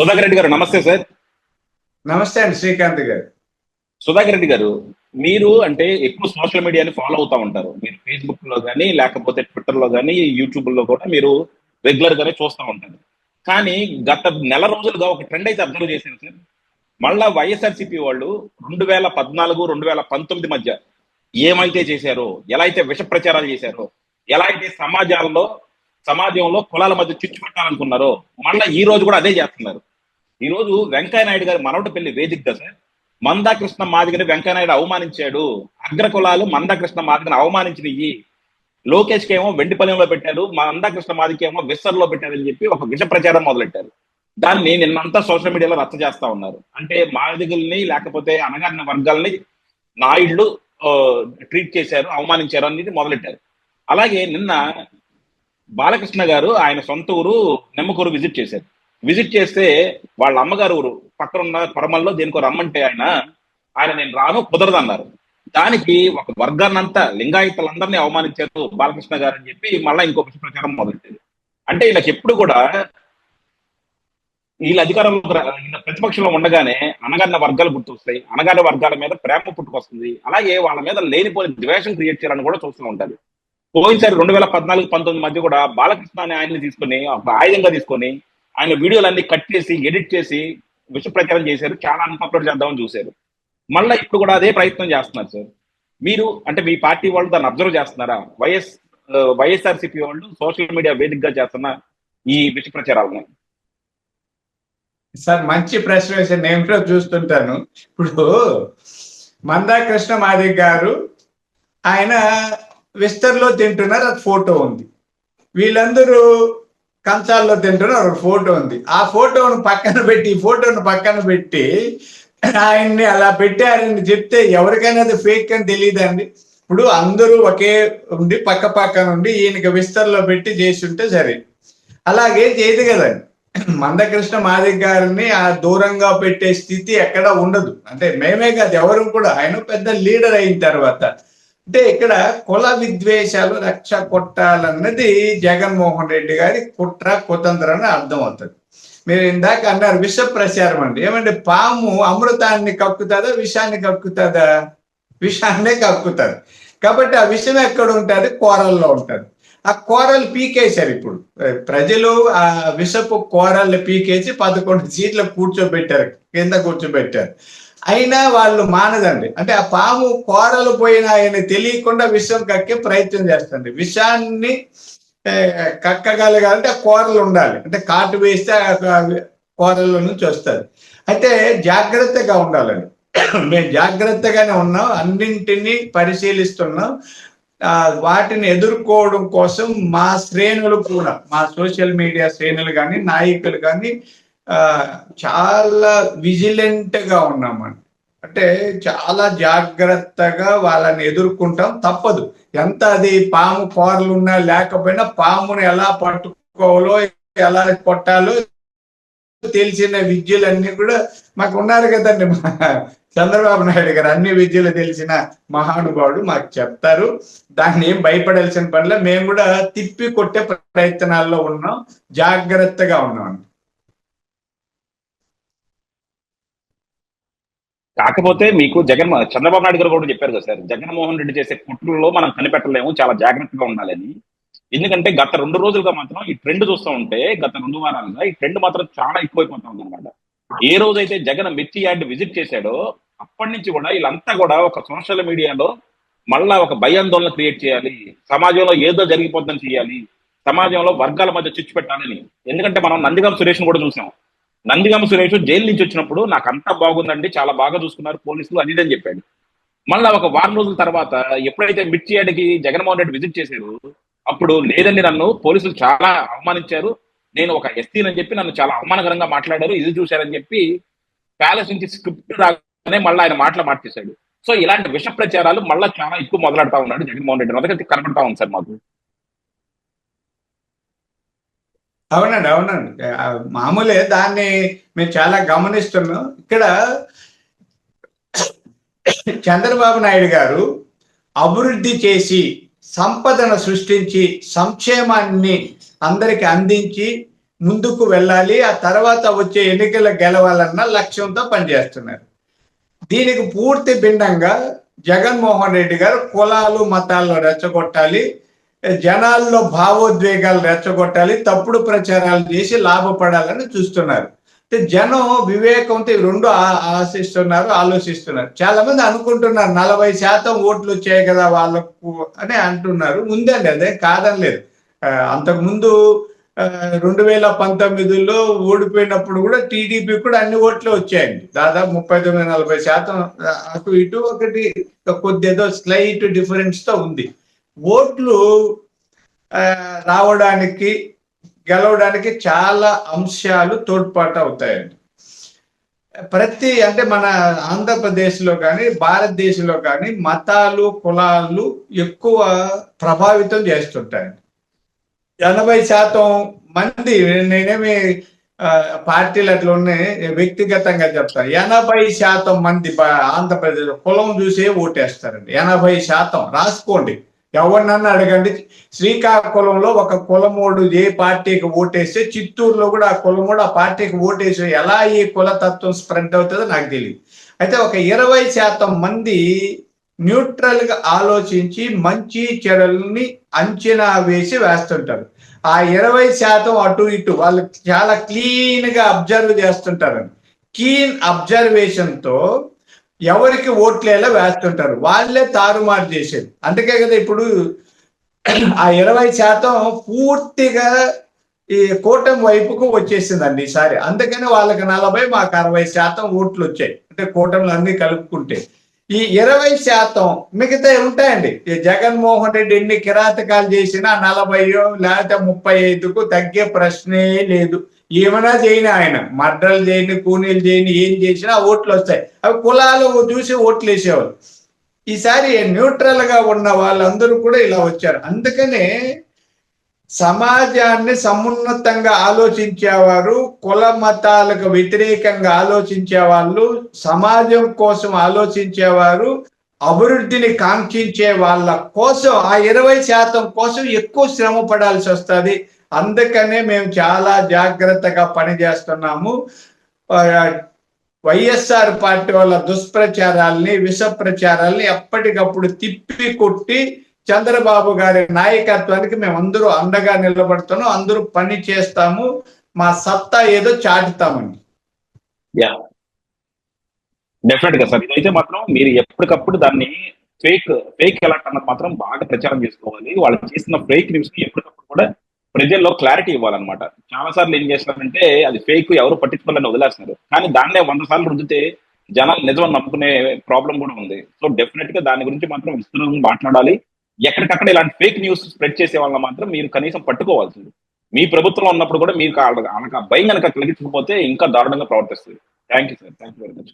సుధాకర్ రెడ్డి గారు నమస్తే సార్. నమస్తే అండి శ్రీకాంత్ గారు. సుధాకర్ రెడ్డి గారు, మీరు అంటే ఎక్కువ సోషల్ మీడియాని ఫాలో అవుతా ఉంటారు. మీరు ఫేస్బుక్ లో కానీ, లేకపోతే ట్విట్టర్ లో కానీ, యూట్యూబ్ లో కూడా మీరు రెగ్యులర్ గానే చూస్తూ ఉంటారు. కానీ గత నెల రోజులుగా ఒక ట్రెండ్ అయితే అబ్జర్వ్ చేశాను సార్. మళ్ళా వైఎస్ఆర్సీపీ వాళ్ళు 2014, 2019 మధ్య ఏమైతే చేశారో, ఎలా అయితే విష ప్రచారాలు చేశారో, ఎలా అయితే సమాజంలో కులాల మధ్య చిచ్చు పెట్టాలనుకున్నారో, మళ్ళీ ఈ రోజు కూడా అదే చేస్తున్నారు. ఈ రోజు వెంకయ్య నాయుడు గారి మనవటపల్లి వేదికగా సార్, మందాకృష్ణ మాదిగని వెంకయ్యనాయుడు అవమానించాడు. అగ్ర కులాలు మందాకృష్ణ మాదిగని అవమానించినవి. లోకేష్ కి ఏమో వెండిపల్లిలో పెట్టారు, మందాకృష్ణ మాదికి ఏమో విస్తర్లో పెట్టారని చెప్పి ఒక విష ప్రచారం మొదలెట్టారు. దాన్ని నిన్నంతా సోషల్ మీడియాలో రచ్చ చేస్తా ఉన్నారు. అంటే మాదిగల్ని లేకపోతే అనగారిన వర్గాల్ని నాయుళ్ళు ట్రీట్ చేశారు, అవమానించారు అనేది మొదలెట్టారు. అలాగే నిన్న బాలకృష్ణ గారు ఆయన సొంత ఊరు నిమ్మకూరు విజిట్ చేశారు. విజిట్ చేస్తే వాళ్ళ అమ్మగారు ఊరు పక్కన ఉన్న పరమల్లో దేనికో రమ్మంటే ఆయన నేను రాను, కుదరదన్నారు. దానికి ఒక వర్గాన్నంతా లింగాయతులందరినీ అవమానించారు బాలకృష్ణ గారు అని చెప్పి మళ్ళీ ఇంకొక ప్రచారం మొదలెట్టారు. అంటే వీళ్ళకి ఎప్పుడు కూడా వీళ్ళ అధికారంలో వీళ్ళ ప్రతిపక్షంలో ఉండగానే అనగారిన వర్గాలు గుర్తొస్తాయి, అనగారిన వర్గాల మీద ప్రేమ పుట్టుకొస్తుంది. అలాగే వాళ్ళ మీద లేనిపోని ద్వేషం క్రియేట్ చేయాలని కూడా చూస్తూ ఉంటారు. పోయినసారి 2014-19 మధ్య కూడా బాలకృష్ణ అనే ఆయన్ని తీసుకుని ఒక ఆయుధంగా తీసుకొని ఆయన వీడియోలన్నీ కట్ చేసి ఎడిట్ చేసి విష ప్రచారం చేశారు. చాలా అన్పాపులర్ చేద్దామని చూశారు. మళ్ళీ ఇప్పుడు కూడా అదే ప్రయత్నం చేస్తున్నారు సార్. మీరు అంటే మీ పార్టీ వాళ్ళు దాన్ని అబ్జర్వ్ చేస్తున్నారా? వైఎస్ఆర్సీపీ వాళ్ళు సోషల్ మీడియా వేదికగా చేస్తున్న ఈ విష ప్రచారాలను. సార్ మంచి ప్రశ్న వేసి నేను కూడా చూస్తుంటాను. ఇప్పుడు మందాకృష్ణ మాదిగ గారు ఆయన విస్తర్లో తింటున్నారు, అది ఫోటో ఉంది. వీళ్ళందరూ కంచాల్లో తింటున్నారు, ఒక ఫోటో ఉంది. ఆ ఫోటోను పక్కన పెట్టి ఆయన్ని అలా పెట్టారని చెప్తే ఎవరికైనా అది ఫేక్ అని తెలియదండి. ఇప్పుడు అందరూ ఒకే ఉండి పక్క నుండి ఈయనకి విస్తర్లో పెట్టి చేసి ఉంటే సరే, అలాగే చేయదు కదండి. మందకృష్ణ మాదిగ గారిని ఆ దూరంగా పెట్టే స్థితి ఎక్కడ ఉండదు. అంటే మేమే కాదు, ఎవరు కూడా. ఆయన పెద్ద లీడర్ అయిన తర్వాత అంటే ఇక్కడ కుల విద్వేషాలు రక్ష కొట్టాలన్నది జగన్మోహన్ రెడ్డి గారి కుట్ర కుతంత్ర అని అర్థం అవుతుంది. మీరు ఇందాక అన్నారు విష ప్రచారం అండి. ఏమంటే పాము అమృతాన్ని కక్కుతుందా, విషాన్ని కక్కుతుందా? విషాన్నే కక్కుతుంది. కాబట్టి ఆ విషం ఎక్కడ ఉంటుంది? కూరల్లో ఉంటుంది. ఆ కూరలు పీకేశారు. ఇప్పుడు ప్రజలు ఆ విషపు కూరల్ని పీకేసి 11 సీట్లు కింద కూర్చోబెట్టారు. అయినా వాళ్ళు మానదండి. అంటే ఆ పాము కూరలు పోయినా ఆయన తెలియకుండా విషం కక్కే ప్రయత్నం చేస్తుంది. విషాన్ని కక్కగలగాలంటే ఆ కూరలు ఉండాలి. అంటే కాటు వేస్తే కూరల నుంచి వస్తుంది. అయితే జాగ్రత్తగా ఉండాలని మేము జాగ్రత్తగానే ఉన్నాం, అన్నింటినీ పరిశీలిస్తున్నాం. వాటిని ఎదుర్కోవడం కోసం మా శ్రేణులు కూడా, మా సోషల్ మీడియా శ్రేణులు కానీ నాయకులు కానీ చాలా విజిలెంట్ గా ఉన్నామండి. అంటే చాలా జాగ్రత్తగా వాళ్ళని ఎదుర్కొంటాం. తప్పదు. ఎంత అది పాము కూరలు ఉన్నా లేకపోయినా పామును ఎలా పట్టుకోవాలో ఎలా కొట్టాలో తెలిసిన విద్యలన్నీ కూడా మాకు ఉన్నారు కదండి. చంద్రబాబు నాయుడు గారు అన్ని విద్యలు తెలిసిన మహానుభావుడు, మాకు చెప్తారు. దాన్ని ఏం భయపడాల్సిన పనిలో మేము కూడా తిప్పి కొట్టే ప్రయత్నాల్లో ఉన్నాం, జాగ్రత్తగా ఉన్నాం. కాకపోతే మీకు చంద్రబాబు నాయుడు గారు కూడా చెప్పారు కదా సార్, జగన్మోహన్ రెడ్డి చేసే కుట్రల్లో మనం కనిపెట్టలేము, చాలా జాగ్రత్తగా ఉండాలని. ఎందుకంటే గత 2 రోజులుగా మాత్రం ఈ ట్రెండ్ చూస్తూ ఉంటే, గత 2 వారాలుగా ఈ ట్రెండ్ మాత్రం చాలా ఎక్కువైపోతా ఉంది అనమాట. ఏ రోజైతే జగన్ మిర్చి యార్డ్ విజిట్ చేశాడో అప్పటి నుంచి కూడా వీళ్ళంతా కూడా ఒక సోషల్ మీడియాలో మళ్ళా ఒక భయాందోళన క్రియేట్ చేయాలి, సమాజంలో ఏదో జరిగిపోతుందని చేయాలి, సమాజంలో వర్గాల మధ్య చిచ్చు పెట్టాలని. ఎందుకంటే మనం నందిగామ సురేష్ కూడా చూసాం. నందిగామ సురేష్ జైలు నుంచి వచ్చినప్పుడు నాకు అంతా బాగుందండి, చాలా బాగా చూసుకున్నారు పోలీసులు అని చెప్పాడు. మళ్ళా ఒక వారం రోజుల తర్వాత ఎప్పుడైతే మిర్చి యార్డ్కి జగన్మోహన్ రెడ్డి విజిట్ చేశారు, అప్పుడు లేదండి నన్ను పోలీసులు చాలా అవమానించారు, నేను ఒక ఎస్టీని చెప్పి నన్ను చాలా అవమానకరంగా మాట్లాడారు, ఇది చూశారని చెప్పి ప్యాలెస్ నుంచి స్క్రిప్ట్ రాగానే మళ్ళీ ఆయన మార్చేశాడు. సో ఇలాంటి విష ప్రచారాలు మళ్ళీ చాలా ఎక్కువ మొదలెడతా ఉన్నాడు జగన్మోహన్ రెడ్డి. అదొకటి కనబడతా ఉంది సార్ మాకు. అవునండి. మామూలే, దాన్ని మేము చాలా గమనిస్తున్నాం. ఇక్కడ చంద్రబాబు నాయుడు గారు అభివృద్ధి చేసి సంపదను సృష్టించి సంక్షేమాన్ని అందరికి అందించి ముందుకు వెళ్ళాలి, ఆ తర్వాత వచ్చే ఎన్నికల గెలవాలన్న లక్ష్యంతో పనిచేస్తున్నారు. దీనికి పూర్తి భిన్నంగా జగన్మోహన్ రెడ్డి గారు కులాలు మతాల్లో రెచ్చగొట్టాలి, జనాల్లో భావోద్వేగాలు రెచ్చగొట్టాలి, తప్పుడు ప్రచారాలు చేసి లాభపడాలని చూస్తున్నారు. జనం వివేకంతో రెండు ఆశిస్తున్నారు, ఆలోచిస్తున్నారు. చాలా మంది అనుకుంటున్నారు 40% ఓట్లు వచ్చాయి కదా వాళ్ళకు అని అంటున్నారు. ఉందండి, అదే కాదనలేదు. అంతకుముందు 2019లో ఓడిపోయినప్పుడు కూడా టీడీపీ కూడా అన్ని ఓట్లు వచ్చాయండి. దాదాపు 39-40% అటు ఇటు ఒకటి కొద్దిగా స్లైట్ డిఫరెన్స్ తో ఉంది. ఓట్లు రావడానికి గెలవడానికి చాలా అంశాలు తోడ్పాటు అవుతాయండి. అంటే మన ఆంధ్రప్రదేశ్లో కానీ భారతదేశంలో కానీ మతాలు కులాలు ఎక్కువ ప్రభావితం చేస్తుంటాయండి. 80% మంది, నేనేమి పార్టీలు అట్లా ఉన్నాయి వ్యక్తిగతంగా చెప్తాను, 80% మంది ఆంధ్రప్రదేశ్ కులం చూసే ఓటేస్తారండి. 80% రాసుకోండి, ఎవరినన్నా అడగండి. శ్రీకాకుళంలో ఒక కులమోడు ఏ పార్టీకి ఓటేస్తే చిత్తూరులో కూడా ఆ కులమోడు ఆ పార్టీకి ఓటేసి ఎలా ఈ కులతత్వం స్ప్రెడ్ అవుతుందో నాకు తెలియదు. అయితే ఒక 20% మంది న్యూట్రల్ గా ఆలోచించి మంచి చెడుల్ని అంచనా వేసి వేస్తుంటారు. ఆ 20% అటు ఇటు వాళ్ళు చాలా క్లీన్ గా అబ్జర్వ్ చేస్తుంటారండి. క్లీన్ అబ్జర్వేషన్ తో ఎవరికి ఓట్లేలా వేస్తుంటారు, వాళ్ళే తారుమారు చేసేది. అందుకే కదా ఇప్పుడు ఆ 20% పూర్తిగా ఈ కూటమి వైపుకు వచ్చేసిందండి ఈసారి. అందుకని వాళ్ళకి 40, మాకు 60% ఓట్లు వచ్చాయి. అంటే కూటమిలు అన్ని కలుపుకుంటే ఈ 20% మిగతా ఉంటాయండి. ఈ జగన్మోహన్ రెడ్డి ఎన్ని కిరాతకాలు చేసినా 40 లేకపోతే 35కు తగ్గే ప్రశ్నే లేదు. ఏమైనా చేయని ఆయన మర్డర్లు చేయని, కూనీలు చేయని, ఏం చేసినా ఓట్లు వస్తాయి. అవి కులాలు చూసి ఓట్లు వేసేవాళ్ళు. ఈసారి న్యూట్రల్ గా ఉన్న వాళ్ళందరూ కూడా ఇలా వచ్చారు. అందుకనే సమాజాన్ని సమున్నతంగా ఆలోచించేవారు, కుల మతాలకు వ్యతిరేకంగా ఆలోచించే వాళ్ళు, సమాజం కోసం ఆలోచించేవారు, అభివృద్ధిని కాంక్షించే వాళ్ళ కోసం ఆ 20% కోసం ఎక్కువ శ్రమ పడాల్సి వస్తుంది. అందుకనే మేము చాలా జాగ్రత్తగా పనిచేస్తున్నాము. వైఎస్ఆర్ పార్టీ వాళ్ళ దుష్ప్రచారాల్ని, విష ప్రచారాల్ని ఎప్పటికప్పుడు తిప్పి కొట్టి చంద్రబాబు గారి నాయకత్వానికి మేము అందరూ అండగా నిలబడుతున్నాం, అందరూ పని చేస్తాము, మా సత్తా ఏదో చాటుతామండి. యా, డెఫినెట్ గా సార్. ఇదైతే మాత్రం మీరు ఎప్పటికప్పుడు దాన్ని ఫేక్ ఎలర్ట్ అన్నది మాత్రం బాగా ప్రచారం చేసుకోవాలి. వాళ్ళు చేసిన ఫేక్ న్యూస్ ని ఎప్పటికప్పుడు కూడా ప్రజల్లో క్లారిటీ ఇవ్వాలన్నమాట. చాలా సార్లు ఏం చేస్తారంటే అది ఫేక్, ఎవరు పట్టించుకోవాలని వదిలేస్తున్నారు. కానీ దాన్నే 100 సార్లు రుద్దితే జనాలు నిజం నమ్ముకునే ప్రాబ్లం కూడా ఉంది. సో డెఫినెట్ గా దాని గురించి మాత్రం విస్తృతంగా మాట్లాడాలి. ఎక్కడికక్కడ ఇలాంటి ఫేక్ న్యూస్ స్ప్రెడ్ చేసే వాళ్ళని మాత్రం మీరు కనీసం పట్టుకోవాల్సింది. మీ ప్రభుత్వంలో ఉన్నప్పుడు కూడా మీకు భయం కనుక కలిగించకపోతే ఇంకా దారుణంగా ప్రవర్తిస్తుంది. Thank you sir, thank you very much.